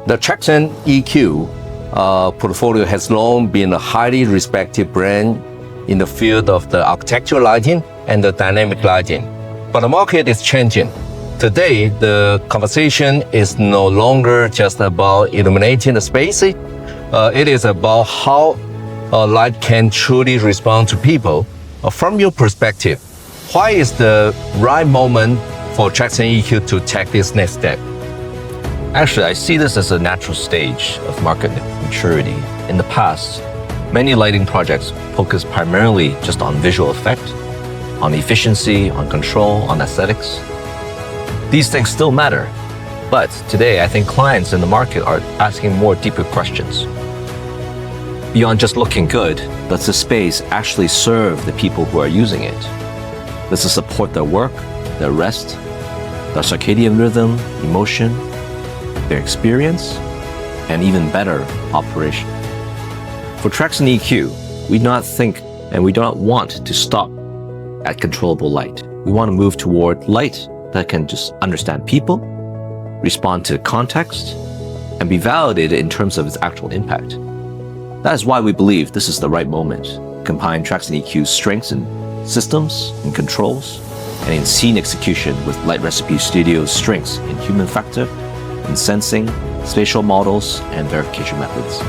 The Traxon EQ portfolio has long been a highly respected brand in the field of the architectural lighting and the dynamic lighting. But the market is changing. Today, the conversation is no longer just about illuminating the space. It is about how light can truly respond to people. From your perspective, why is the right moment for Traxon EQ to take this next step? Actually, I see this as a natural stage of market maturity. In the past, many lighting projects focus primarily just on visual effect, on efficiency, on control, on aesthetics. These things still matter, but today I think clients in the market are asking more deeper questions. Beyond just looking good, does the space actually serve the people who are using it? Does it support their work, their rest, their circadian rhythm, emotion, their experience, and even better, operation? For Traxon EQ, we do not think and we do not want to stop at controllable light. We want to move toward light that can just understand people, respond to context, and be validated in terms of its actual impact. That is why we believe this is the right moment to combine Traxon EQ's strengths in systems and controls and in scene execution with Light Recipe Studio's strengths in human factor, in sensing, spatial models, and verification methods.